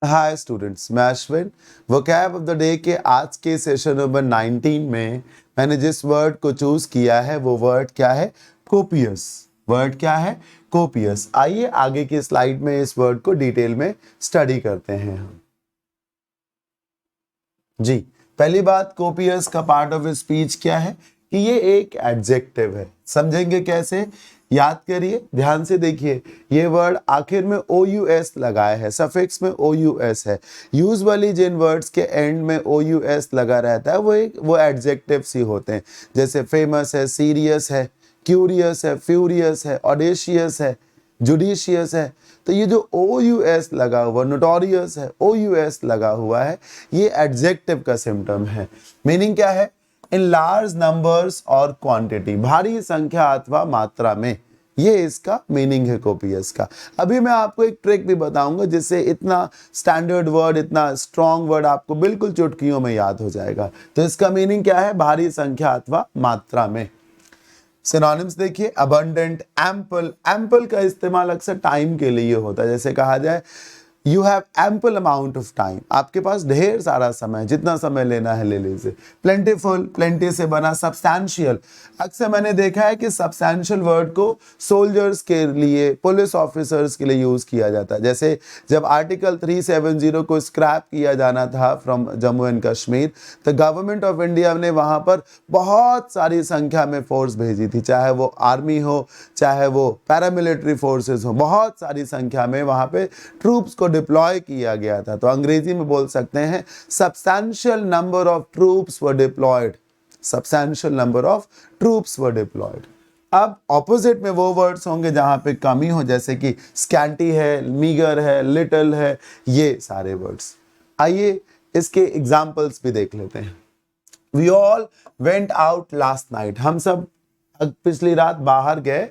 Hi students, मैं Ashwin. Vocab of the day के आज के सेशन नंबर 19 में मैंने जिस वर्ड को चूज किया है वो वर्ड क्या है? कोपियस। वर्ड क्या है? कोपियस। आइए आगे की स्लाइड में इस वर्ड को डिटेल में स्टडी करते हैं हम। जी, पहली बात, कोपियस का पार्ट ऑफ स्पीच क्या है कि ये एक एडजेक्टिव है। समझेंगे कैसे? याद करिए, ध्यान से देखिए। ये वर्ड आखिर में ओ यू एस लगाया है, सफिक्स में ओ यू एस है। यूजुअली जिन वर्ड्स के एंड में ओ यू एस लगा रहता है वो एडजेक्टिव्स ही होते हैं। जैसे फेमस है, सीरियस है, क्यूरियस है, फ्यूरियस है, ऑडेशियस है, जुडिशियस है। तो ये जो ओ यू एस लगा हुआ, नोटोरियस है, ओ यू एस लगा हुआ है, ये एडजेक्टिव का सिम्टम है। मीनिंग क्या है? इन लार्ज नंबर्स और क्वांटिटी, भारी संख्या अथवा मात्रा में। ये इसका मीनिंग है कोपियस का। अभी मैं आपको एक ट्रिक भी बताऊंगा जिससे इतना स्टैंडर्ड वर्ड, इतना स्ट्रॉन्ग वर्ड आपको बिल्कुल चुटकियों में याद हो जाएगा। तो इसका मीनिंग क्या है? भारी संख्या अथवा मात्रा में। सिनोनिम्स देखिए, अबंडेंट, एम्पल। एम्पल का इस्तेमाल अक्सर टाइम के लिए होता है। जैसे कहा जाए you have ample amount of time, आपके पास ढेर सारा समय, जितना समय लेना है ले लीजिए। प्लेंटीफुल, प्लेंटी से बना। सब्सटैंशियल, अक्सर मैंने देखा है कि सब्सटैंशियल वर्ड को सोल्जर्स के लिए, पुलिस ऑफिसर्स के लिए यूज किया जाता है। जैसे जब आर्टिकल 370 को स्क्रैप किया जाना था फ्रॉम जम्मू एंड कश्मीर, तो गवर्नमेंट ऑफ इंडिया ने वहां पर बहुत सारी संख्या में फोर्स भेजी थी, चाहे वो आर्मी हो, चाहे वो पैरामिलिट्री फोर्सेस हो, बहुत सारी संख्या में वहां पे ट्रूप्स को डिप्लॉय किया गया था। तो अंग्रेजी में बोल सकते हैं substantial number of troops were deployed. Substantial number of troops were deployed. अब ऑपोजिट में वो वर्ड्स होंगे जहां पे कमी हो, जैसे कि स्कैंटी है, मीगर है, लिटिल है, ये सारे वर्ड्स। आइए इसके एग्जाम्पल्स भी देख लेते हैं। We all went out last night, हम सब पिछली रात बाहर गए।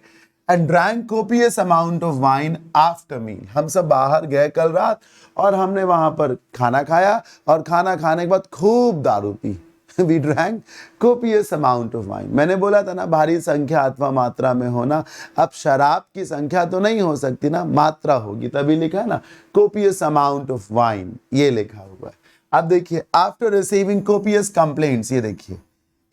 And drank copious amount of wine after meal, हम सब बाहर गए कल रात और हमने वहां पर खाना खाया और खाना खाने के बाद खूब दारू पी। We drank copious amount of wine. मैंने बोला था ना, भारी संख्या अथवा मात्रा में होना। अब शराब की संख्या तो नहीं हो सकती ना, मात्रा होगी, तभी लिखा है ना कोपियस अमाउंट ऑफ वाइन, ये लिखा हुआ है। अब देखिए, आफ्टर रिसीविंग कोपियस कंप्लेंट्स, ये देखिए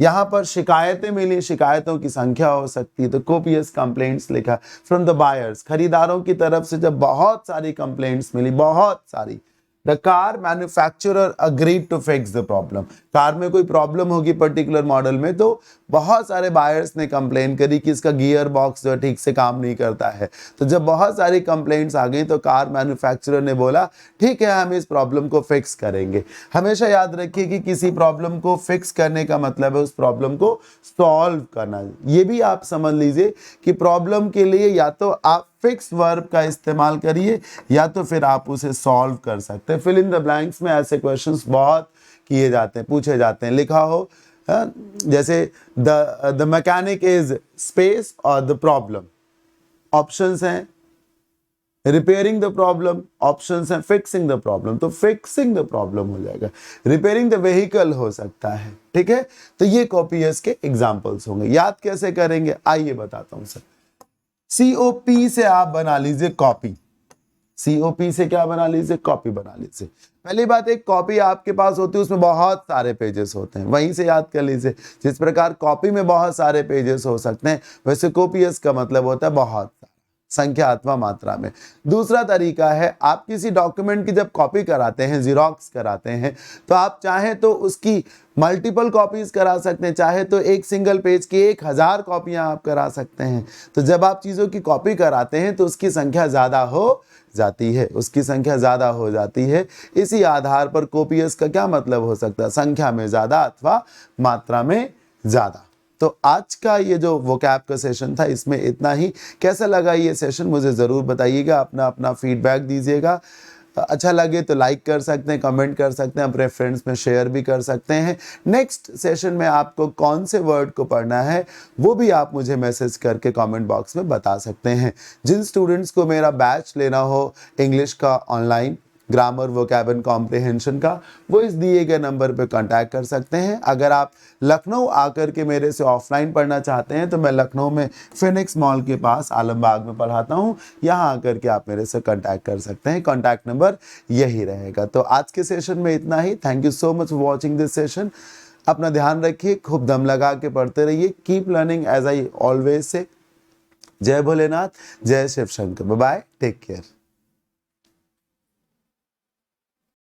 यहां पर शिकायतें मिली, शिकायतों की संख्या हो सकती है, तो कोपियस कंप्लेंट्स लिखा। फ्रॉम द बायर्स, खरीदारों की तरफ से जब बहुत सारी कंप्लेंट्स मिली, बहुत सारी, the car manufacturer agreed to fix the problem. Car में कोई प्रॉब्लम होगी पर्टिकुलर मॉडल में, तो बहुत सारे बायर्स ने कंप्लेन करी कि इसका गियर बॉक्स जो है ठीक से काम नहीं करता है। तो जब बहुत सारी कंप्लेंट्स आ गई तो कार मैन्युफैक्चरर ने बोला ठीक है, हम इस प्रॉब्लम को फिक्स करेंगे। हमेशा याद रखिए कि किसी प्रॉब्लम को फिक्स करने का मतलब है उस प्रॉब्लम को सॉल्व करना। ये भी आप समझ लीजिए कि प्रॉब्लम के लिए या तो आप फिक्स वर्ब का इस्तेमाल करिए या तो फिर आप उसे सॉल्व कर सकते हैं। फिल इन द ब्लैंक्स में ऐसे क्वेश्चंस बहुत किए जाते हैं, पूछे जाते हैं। लिखा हो जैसे द मैकेनिक इज स्पेस और द प्रॉब्लम। ऑप्शंस हैं रिपेयरिंग द प्रॉब्लम, ऑप्शंस हैं फिक्सिंग द प्रॉब्लम, तो फिक्सिंग द प्रॉब्लम हो जाएगा। रिपेयरिंग द व्हीकल हो सकता है, ठीक है। तो ये कोपियस के एग्जांपल्स होंगे। याद कैसे करेंगे आइए बताता हूं सर। सीओपी से आप बना लीजिए कॉपी। सीओपी से क्या बना लीजिए? कॉपी बना लीजिए। पहली बात, एक कॉपी आपके पास होती है, उसमें बहुत सारे पेजेस होते हैं, वहीं से याद कर लीजिए। जिस प्रकार कॉपी में बहुत सारे पेजेस हो सकते हैं, वैसे कोपियस का मतलब होता है बहुत संख्या अथवा मात्रा में। दूसरा तरीका है, आप किसी डॉक्यूमेंट की जब कॉपी कराते हैं, जीरोक्स कराते हैं, तो आप चाहे तो उसकी मल्टीपल कॉपीज करा सकते हैं, चाहे तो एक सिंगल पेज की 1000 कॉपियां आप करा सकते हैं। तो जब आप चीज़ों की कॉपी कराते हैं तो उसकी संख्या ज़्यादा हो जाती है, उसकी संख्या ज़्यादा हो जाती है। इसी आधार पर कोपियस का क्या मतलब हो सकता है? संख्या में ज़्यादा अथवा मात्रा में ज़्यादा। तो आज का ये जो वोकैब का सेशन था इसमें इतना ही। कैसा लगा ये सेशन मुझे ज़रूर बताइएगा, अपना अपना फीडबैक दीजिएगा। अच्छा लगे तो लाइक कर सकते हैं, कमेंट कर सकते हैं, अपने फ्रेंड्स में शेयर भी कर सकते हैं। नेक्स्ट सेशन में आपको कौन से वर्ड को पढ़ना है वो भी आप मुझे मैसेज करके कमेंट बॉक्स में बता सकते हैं। जिन स्टूडेंट्स को मेरा बैच लेना हो इंग्लिश का ऑनलाइन, ग्रामर वोकैब कॉम्प्रिहेंशन का, वो इस दिए गए नंबर पे कांटेक्ट कर सकते हैं। अगर आप लखनऊ आकर के मेरे से ऑफलाइन पढ़ना चाहते हैं तो मैं लखनऊ में फिनिक्स मॉल के पास आलमबाग में पढ़ाता हूँ, यहाँ आकर के आप मेरे से कांटेक्ट कर सकते हैं। कांटेक्ट नंबर यही रहेगा। तो आज के सेशन में इतना ही। Thank you so much for watching this session. अपना ध्यान रखिए, खूब दम लगा के पढ़ते रहिए। Keep learning as I always say. जय भोलेनाथ, जय Shiv Shankar. Bye bye, take care.